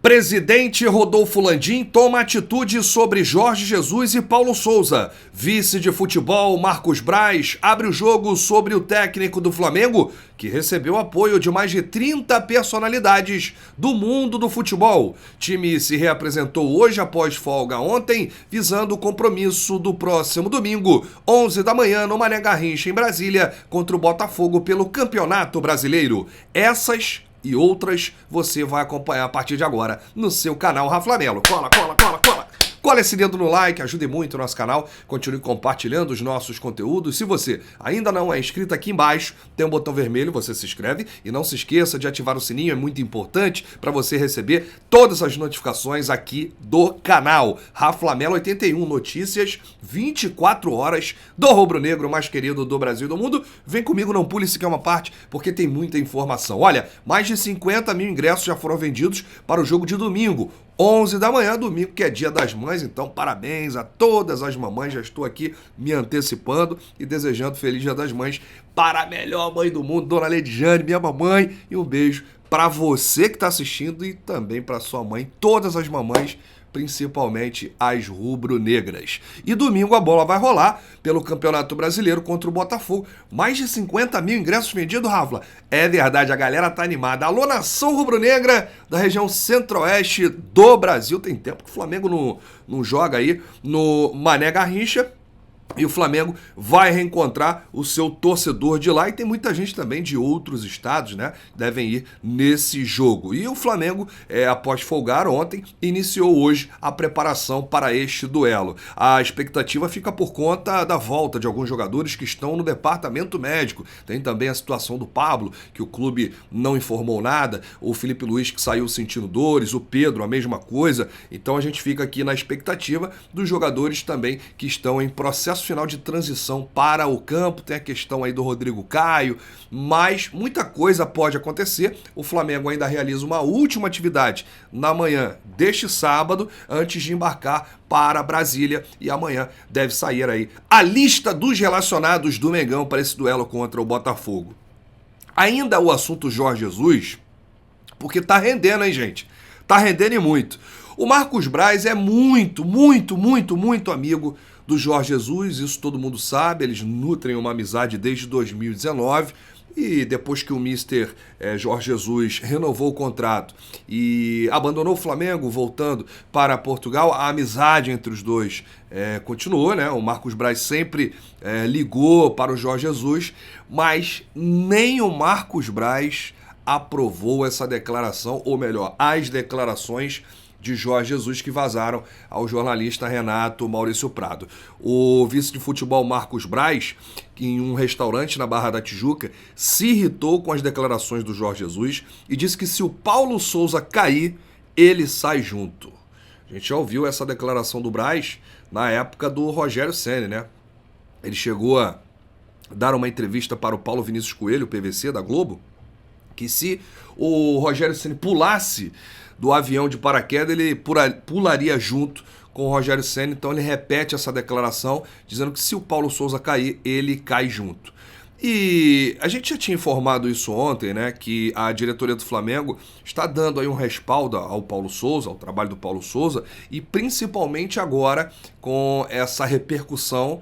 Presidente Rodolfo Landim toma atitude sobre Jorge Jesus e Paulo Souza. Vice de futebol Marcos Braz abre o jogo sobre o técnico do Flamengo, que recebeu apoio de mais de 30 personalidades do mundo do futebol. Time se reapresentou hoje após folga ontem, visando o compromisso do próximo domingo, 11 da manhã, no Mané Garrincha, em Brasília, contra o Botafogo pelo Campeonato Brasileiro. Essas e outras você vai acompanhar a partir de agora no seu canal Raflamelo. Cola! Cola esse dedo no like, ajude muito o nosso canal, continue compartilhando os nossos conteúdos. Se você ainda não é inscrito, aqui embaixo tem um botão vermelho, você se inscreve e não se esqueça de ativar o sininho, é muito importante para você receber todas as notificações aqui do canal. Raflamelo 81, notícias 24 horas do rubro-negro mais querido do Brasil e do mundo. Vem comigo, não pule sequer uma parte, porque tem muita informação. Olha, mais de 50 mil ingressos já foram vendidos para o jogo de domingo. 11 da manhã, domingo, que é dia das mães, então parabéns a todas as mamães, já estou aqui me antecipando e desejando feliz dia das mães para a melhor mãe do mundo, Dona Lediane, minha mamãe, e um beijo para você que está assistindo e também para sua mãe, todas as mamães, principalmente as rubro-negras. E domingo a bola vai rolar pelo Campeonato Brasileiro contra o Botafogo. Mais de 50 mil ingressos vendidos, Rafa. É verdade, a galera tá animada. Alô, nação rubro-negra da região centro-oeste do Brasil. Tem tempo que o Flamengo não joga aí no Mané Garrincha. E o Flamengo vai reencontrar o seu torcedor de lá. E tem muita gente também de outros estados, né? Devem ir nesse jogo. E o Flamengo, após folgar ontem, iniciou hoje a preparação para este duelo. A expectativa fica por conta da volta de alguns jogadores que estão no departamento médico. Tem também a situação do Pablo, que o clube não informou nada. O Felipe Luiz, que saiu sentindo dores. O Pedro, a mesma coisa. Então a gente fica aqui na expectativa dos jogadores também que estão em processo final de transição para o campo. Tem a questão aí do Rodrigo Caio, mas muita coisa pode acontecer. O Flamengo ainda realiza uma última atividade na manhã deste sábado, antes de embarcar para Brasília, e amanhã deve sair aí a lista dos relacionados do Mengão para esse duelo contra o Botafogo. Ainda o assunto Jorge Jesus, porque tá rendendo, hein, gente? Tá rendendo e muito. O Marcos Braz é muito amigo do Jorge Jesus, isso todo mundo sabe, eles nutrem uma amizade desde 2019, e depois que o Mister Jorge Jesus renovou o contrato e abandonou o Flamengo, voltando para Portugal, a amizade entre os dois continuou, né? O Marcos Braz sempre ligou para o Jorge Jesus, mas nem o Marcos Braz aprovou essa declaração, ou melhor, as declarações de Jorge Jesus que vazaram ao jornalista Renato Maurício Prado. O vice de futebol Marcos Braz, em um restaurante na Barra da Tijuca, se irritou com as declarações do Jorge Jesus e disse que se o Paulo Souza cair, ele sai junto. A gente já ouviu essa declaração do Braz na época do Rogério Ceni, né? Ele chegou a dar uma entrevista para o Paulo Vinícius Coelho, PVC da Globo, que se o Rogério Ceni pulasse do avião de paraquedas, ele pularia junto com o Rogério Ceni. Então ele repete essa declaração, dizendo que se o Paulo Souza cair, ele cai junto. E a gente já tinha informado isso ontem, né, que a diretoria do Flamengo está dando aí um respaldo ao Paulo Souza, ao trabalho do Paulo Souza, e principalmente agora com essa repercussão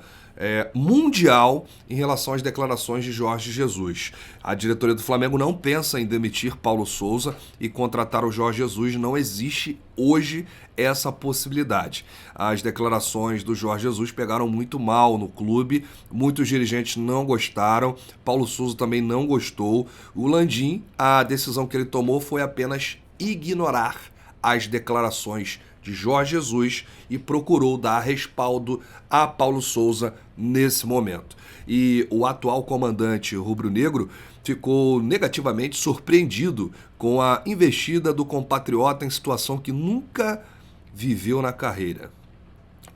mundial em relação às declarações de Jorge Jesus. A diretoria do Flamengo não pensa em demitir Paulo Souza e contratar o Jorge Jesus, não existe hoje essa possibilidade. As declarações do Jorge Jesus pegaram muito mal no clube, muitos dirigentes não gostaram, Paulo Souza também não gostou. O Landim, a decisão que ele tomou foi apenas ignorar as declarações de Jorge Jesus e procurou dar respaldo a Paulo Souza nesse momento. E o atual comandante rubro-negro ficou negativamente surpreendido com a investida do compatriota em situação que nunca viveu na carreira.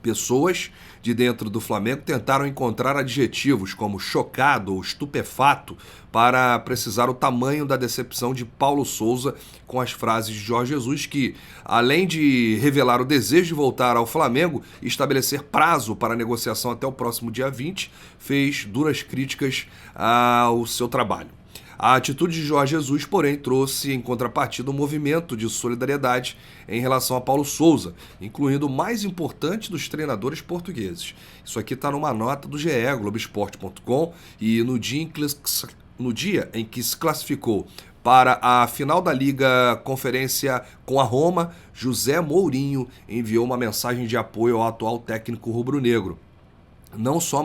Pessoas de dentro do Flamengo tentaram encontrar adjetivos como chocado ou estupefato para precisar o tamanho da decepção de Paulo Souza com as frases de Jorge Jesus, que, além de revelar o desejo de voltar ao Flamengo e estabelecer prazo para a negociação até o próximo dia 20, fez duras críticas ao seu trabalho. A atitude de Jorge Jesus, porém, trouxe em contrapartida um movimento de solidariedade em relação a Paulo Sousa, incluindo o mais importante dos treinadores portugueses. Isso aqui está numa nota do GE, Globoesporte.com, e no dia em que se classificou para a final da Liga Conferência com a Roma, José Mourinho enviou uma mensagem de apoio ao atual técnico rubro-negro. Não só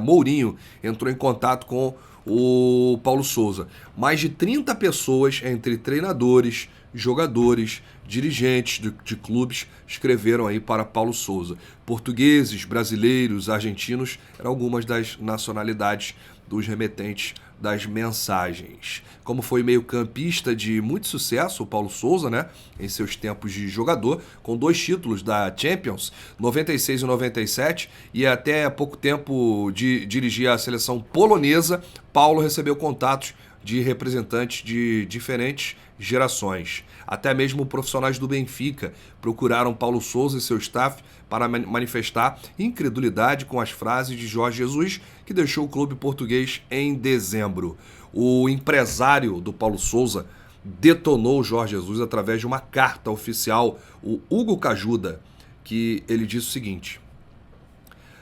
Mourinho entrou em contato com o Paulo Sousa. Mais de 30 pessoas, entre treinadores, jogadores, dirigentes de clubes, escreveram aí para Paulo Sousa. Portugueses, brasileiros, argentinos eram algumas das nacionalidades dos remetentes das mensagens. Como foi meio-campista de muito sucesso, o Paulo Sousa, né, em seus tempos de jogador, com 2 títulos da Champions, 96 e 97, e até pouco tempo de dirigir a seleção polonesa, Paulo recebeu contatos de representantes de diferentes gerações. Até mesmo profissionais do Benfica procuraram Paulo Sousa e seu staff para manifestar incredulidade com as frases de Jorge Jesus, que deixou o clube português em dezembro. O empresário do Paulo Sousa detonou Jorge Jesus através de uma carta oficial, o Hugo Cajuda, que ele disse o seguinte: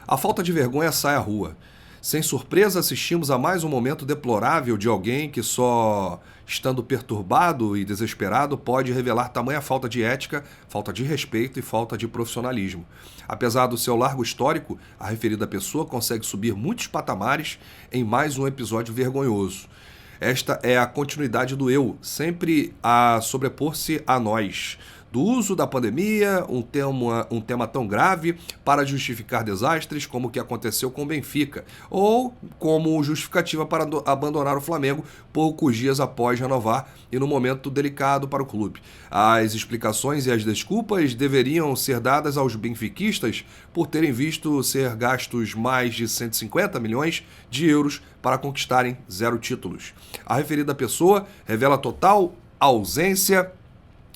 "A falta de vergonha sai à rua. Sem surpresa, assistimos a mais um momento deplorável de alguém que só estando perturbado e desesperado pode revelar tamanha falta de ética, falta de respeito e falta de profissionalismo. Apesar do seu largo histórico, a referida pessoa consegue subir muitos patamares em mais um episódio vergonhoso. Esta é a continuidade do eu, sempre a sobrepor-se a nós. Do uso da pandemia, um tema tão grave para justificar desastres como o que aconteceu com o Benfica, ou como justificativa para abandonar o Flamengo poucos dias após renovar e no momento delicado para o clube. As explicações e as desculpas deveriam ser dadas aos benfiquistas por terem visto ser gastos mais de 150 milhões de euros para conquistarem 0 títulos. A referida pessoa revela total ausência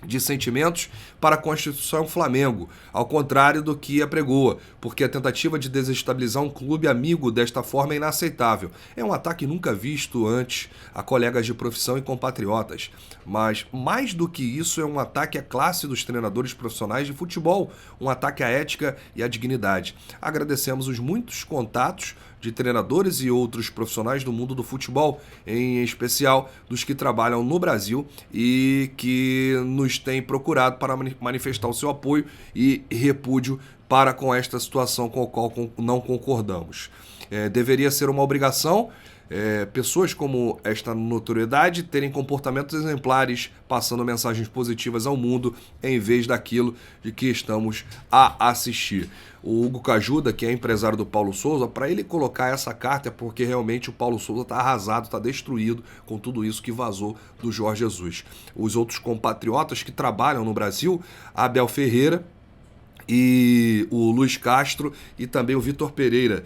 de sentimentos para a Constituição Flamengo, ao contrário do que apregoa, porque a tentativa de desestabilizar um clube amigo desta forma é inaceitável. É um ataque nunca visto antes a colegas de profissão e compatriotas. Mas, mais do que isso, é um ataque à classe dos treinadores profissionais de futebol, um ataque à ética e à dignidade. Agradecemos os muitos contatos de treinadores e outros profissionais do mundo do futebol, em especial dos que trabalham no Brasil e que nos têm procurado para manifestar o seu apoio e repúdio para com esta situação com a qual não concordamos. Deveria ser uma obrigação pessoas como esta notoriedade terem comportamentos exemplares, passando mensagens positivas ao mundo, em vez daquilo de que estamos a assistir. O Hugo Cajuda, que é empresário do Paulo Sousa, para ele colocar essa carta é porque realmente o Paulo Sousa está arrasado, está destruído com tudo isso que vazou do Jorge Jesus. Os outros compatriotas que trabalham no Brasil, Abel Ferreira e o Luiz Castro e também o Vitor Pereira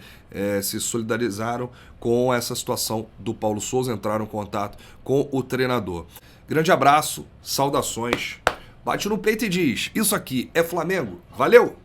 se solidarizaram com essa situação do Paulo Sousa, entraram em contato com o treinador. Grande abraço, saudações, bate no peito e diz: isso aqui é Flamengo, valeu!